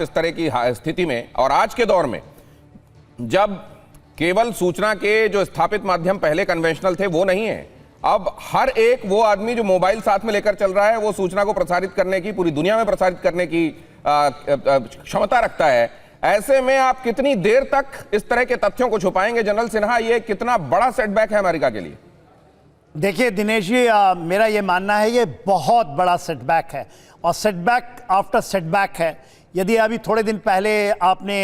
आप इस तरह की स्थिति में, और आज के दौर में जब केवल सूचना के जो स्थापित माध्यम पहले कन्वेंशनल थे वो नहीं है, अब हर एक वो आदमी जो मोबाइल साथ में लेकर चल रहा है वो सूचना को प्रसारित करने की, पूरी दुनिया में प्रसारित करने की क्षमता रखता है। ऐसे में आप कितनी देर तक इस तरह के तथ्यों को छुपाएंगे? जनरल सिन्हा, ये कितना बड़ा सेटबैक है अमेरिका के लिए? देखिए दिनेश जी, मेरा ये मानना है ये बहुत बड़ा सेटबैक है, और सेटबैक आफ्टर सेटबैक है। यदि अभी थोड़े दिन पहले आपने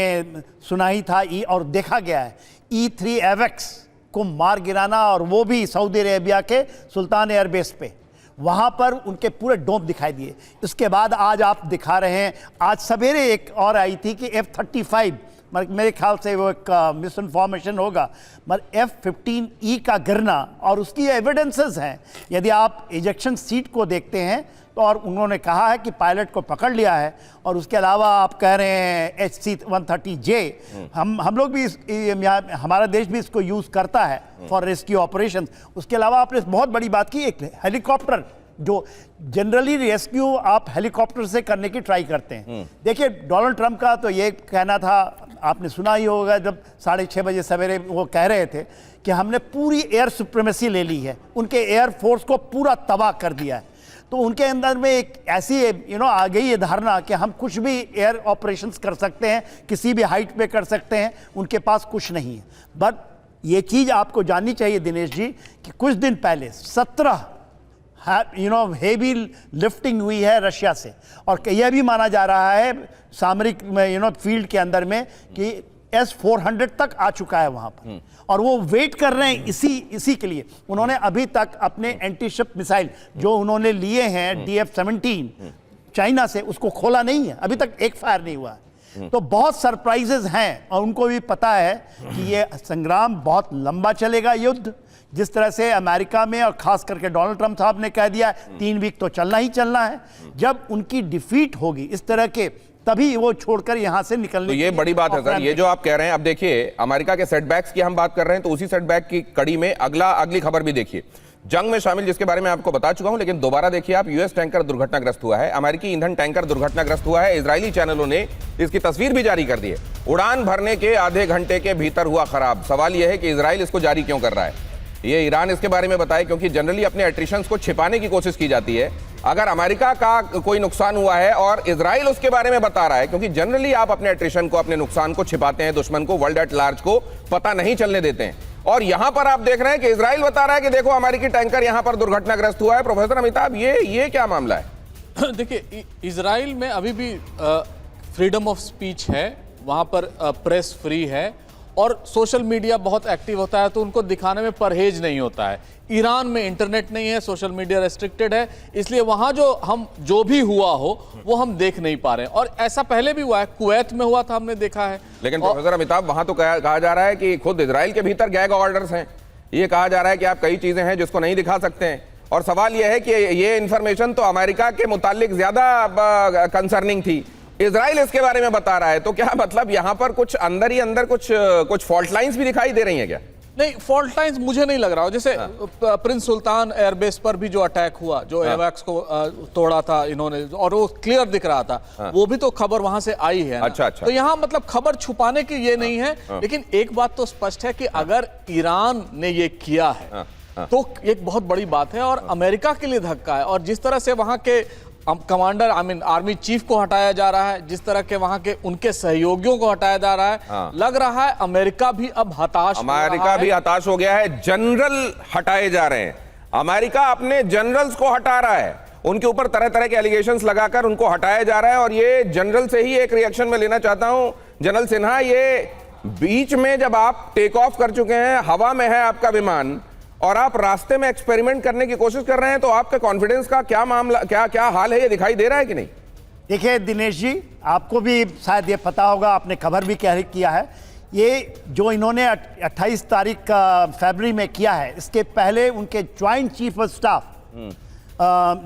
सुना ही था और देखा गया है E3 एवेक्स को मार गिराना, और वो भी सऊदी अरेबिया के सुल्तान एयरबेस पे, वहाँ पर उनके पूरे डोम दिखाई दिए। इसके बाद आज आप दिखा रहे हैं, आज सवेरे एक और आई थी कि F-35, मेरे ख्याल से वो एक मिस इन्फॉर्मेशन होगा, मगर F-15E का गिरना, और उसकी एविडेंसेस हैं। यदि आप इजेक्शन सीट को देखते हैं तो, और उन्होंने कहा है कि पायलट को पकड़ लिया है, और उसके अलावा आप कह रहे हैं HC-130J, हम लोग भी हमारा देश भी इसको यूज़ करता है फॉर रेस्क्यू ऑपरेशन। उसके अलावा आपने बहुत बड़ी बात की, एक हेलीकॉप्टर, जो जनरली रेस्क्यू आप हेलीकॉप्टर से करने की ट्राई करते हैं। देखिए डोनाल्ड ट्रंप का तो ये कहना था, आपने सुना ही होगा, जब 6:30 बजे सवेरे वो कह रहे थे कि हमने पूरी एयर सुप्रीमेसी ले ली है, उनके एयर फोर्स को पूरा तबाह कर दिया है। तो उनके अंदर में एक ऐसी आ गई ये धारणा कि हम कुछ भी एयर ऑपरेशंस कर सकते हैं, किसी भी हाइट पे कर सकते हैं, उनके पास कुछ नहीं है। बट ये चीज़ आपको जाननी चाहिए दिनेश जी कि कुछ दिन पहले 17 हेवी लिफ्टिंग हुई है रशिया से, और यह भी माना जा रहा है सामरिक फील्ड के अंदर में कि S-400 तक आ चुका है वहां पर, और वो वेट कर रहे हैं इसी के लिए। उन्होंने अभी तक अपने एंटीशिप मिसाइल जो उन्होंने लिए हैं DF-17 चाइना से, उसको खोला नहीं है, अभी तक एक फायर नहीं हुआ है। तो बहुत सरप्राइजेस हैं, और उनको भी पता है कि ये संग्राम बहुत लंबा चलेगा, युद्ध। जिस तरह से अमेरिका में और खास करके डोनाल्ड ट्रंप साहब ने कह दिया 3 वीक तो चलना ही चलना है। जब उनकी डिफीट होगी इस तरह के, तभी वो छोड़कर यहां से निकलने। तो ये बड़ी बात है सर, ये जो आप कह रहे हैं। अब देखिए अमेरिका के सेटबैक्स की हम बात कर रहे हैं, तो उसी सेटबैक की कड़ी में अगली खबर भी देखिए। जंग में शामिल, जिसके बारे में आपको बता चुका हूं, लेकिन दोबारा देखिए आप, यूएस टैंकर दुर्घटनाग्रस्त हुआ है, अमेरिकी ईंधन टैंकर दुर्घटनाग्रस्त हुआ है। इजरायली चैनलों ने इसकी तस्वीर भी जारी कर दी है। उड़ान भरने के आधे घंटे के भीतर हुआ खराब। सवाल यह है कि इजराइल इसको जारी क्यों कर रहा है? ये ईरान इसके बारे में बताए, क्योंकि जनरली अपने एट्रिशंस को छिपाने की कोशिश की जाती है। अगर अमेरिका का कोई नुकसान हुआ है और इजराइल उसके बारे में बता रहा है, क्योंकि जनरली आप अपने एट्रिशन को, अपने नुकसान को छिपाते हैं, दुश्मन को, वर्ल्ड एट लार्ज को पता नहीं चलने देते हैं। और यहां पर आप देख रहे हैं कि इजराइल बता रहा है कि देखो अमेरिकी टैंकर यहां पर दुर्घटनाग्रस्त हुआ है। प्रोफेसर अमिताभ, ये क्या मामला है? देखिए, इजराइल में अभी भी फ्रीडम ऑफ स्पीच है, वहां पर प्रेस फ्री है, और सोशल मीडिया बहुत एक्टिव होता है, तो उनको दिखाने में परहेज नहीं होता है। ईरान में इंटरनेट नहीं है, सोशल मीडिया रेस्ट्रिक्टेड है, इसलिए वहां जो भी हुआ हो वो हम देख नहीं पा रहे हैं। और ऐसा पहले भी हुआ है, कुवैत में हुआ था, हमने देखा है। लेकिन प्रोफेसर अमिताभ, वहां तो कहा जा रहा है कि खुद इजराइल के भीतर गैग ऑर्डर्स हैं। ये कहा जा रहा है कि आप कई चीजें हैं जिसको नहीं दिखा सकते हैं, और सवाल यह है कि ये इंफॉर्मेशन तो अमेरिका के मुतालिक ज्यादा कंसर्निंग थी, इजराइल इसके बारे में बता रहा है। तो क्या मतलब यहां पर कुछ अंदर ही अंदर कुछ फॉल्ट लाइंस भी दिखाई दे रही हैं क्या? नहीं, फॉल्ट लाइंस मुझे नहीं लग रहा हो। जैसे प्रिंस सुल्तान एयरबेस पर भी जो अटैक हुआ, जो एवैक्स को तोड़ा था इन्होंने, और वो क्लियर दिख रहा था, वो भी तो खबर वहां से आई है। अच्छा। तो यहाँ मतलब खबर छुपाने की ये नहीं है। लेकिन एक बात तो स्पष्ट है कि अगर ईरान ने ये किया है तो एक बहुत बड़ी बात है, और अमेरिका के लिए धक्का है। और जिस तरह से वहां के कमांडर आर्मी चीफ को हटाया जा रहा है, जिस तरह के वहां के उनके सहयोगियों को हटाया जा रहा है, लग रहा है अमेरिका भी अब हताश हो गया है। जनरल हटाए जा रहे हैं, अमेरिका अपने जनरल्स को हटा रहा है, उनके ऊपर तरह तरह के एलिगेशंस लगाकर उनको हटाया जा रहा है। और ये जनरल से ही एक रिएक्शन में लेना चाहता हूं। जनरल सिन्हा, ये बीच में जब आप टेक ऑफ कर चुके हैं, हवा में है आपका विमान, और आप रास्ते में एक्सपेरिमेंट करने की कोशिश कर रहे हैं, तो आपके कॉन्फिडेंस का क्या मामला, क्या हाल है? ये दिखाई दे रहा है कि नहीं? देखिए दिनेश जी, आपको भी शायद ये पता होगा, आपने खबर भी किया है, ये जो इन्होंने 28 तारीख का फरवरी में किया है, इसके पहले उनके joint chief of staff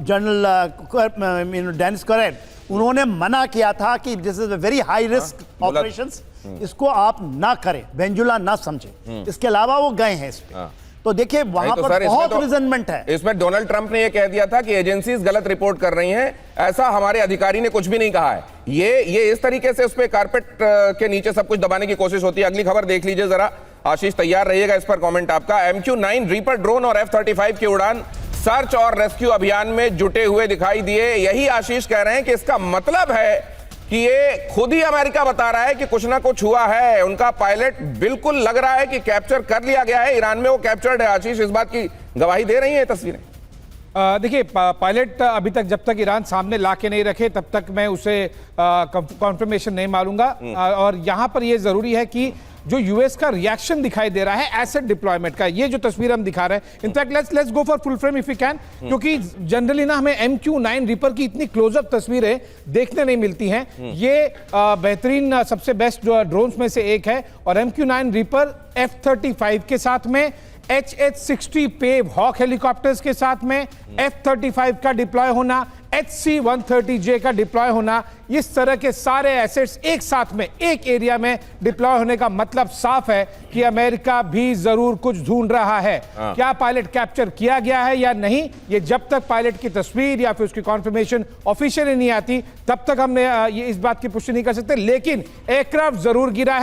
general Dennis Koren, उन्होंने मना किया था कि this is a very high risk operations, इसको आप ना करें, वेंजुला ना समझें। इसके अलावा वो गए हैं इस पे। तो देखिए वहां नहीं तो पर सर, इसमें बहुत तो- रिजनमेंट है। इसमें डोनाल्ड ट्रंप ने यह कह दिया था कि एजेंसीज गलत रिपोर्ट कर रही हैं, ऐसा हमारे अधिकारी ने कुछ भी नहीं कहा है। ये इस तरीके से उस पे कारपेट के नीचे सब कुछ दबाने की कोशिश होती है। अगली खबर देख लीजिए जरा, आशीष तैयार रहिएगा इस पर कमेंट आपका। MQ-9 रीपर ड्रोन और F-35 की उड़ान सर्च और रेस्क्यू अभियान में जुटे हुए दिखाई दिए। यही आशीष कह रहे हैं कि इसका मतलब है कि ये खुद ही अमेरिका बता रहा है कि कुछ ना कुछ हुआ है। उनका पायलट बिल्कुल लग रहा है कि कैप्चर कर लिया गया है, ईरान में वो कैप्चर्ड है। आशीष, इस बात की गवाही दे रही है तस्वीरें? देखिए, पायलट अभी तक जब तक ईरान सामने ला के नहीं रखे तब तक मैं उसे कॉन्फर्मेशन नहीं मानूंगा। और यहां पर यह जरूरी है कि जो यूएस का रिएक्शन दिखाई दे रहा है एसेट डिप्लॉयमेंट का, ये जो तस्वीर हम दिखा रहे हैं, in fact let's go for full frame if you can, क्योंकि जनरली ना हमें MQ-9 रीपर की इतनी क्लोजअप तस्वीरें देखने नहीं मिलती हैं। ये बेहतरीन सबसे बेस्ट ड्रोन्स में से एक है। और MQ-9 रीपर F-35 के साथ में, HH-60 पेव हॉक हेलीकॉप्टर्स के साथ में, F-35 का डिप्लॉय होना, HC-130J का डिप्लॉय होना, इस तरह के सारे एसेट्स एक साथ में एक एरिया में डिप्लॉय होने का मतलब साफ है कि अमेरिका भी जरूर कुछ ढूंढ रहा है। क्या पायलट कैप्चर किया गया है या नहीं, ये जब तक पायलट की तस्वीर या फिर उसकी कॉन्फर्मेशन ऑफिशियली नहीं आती तब तक हमने ये इस बात की पुष्टि नहीं कर सकते। लेकिन एयरक्राफ्ट जरूर गिरा है।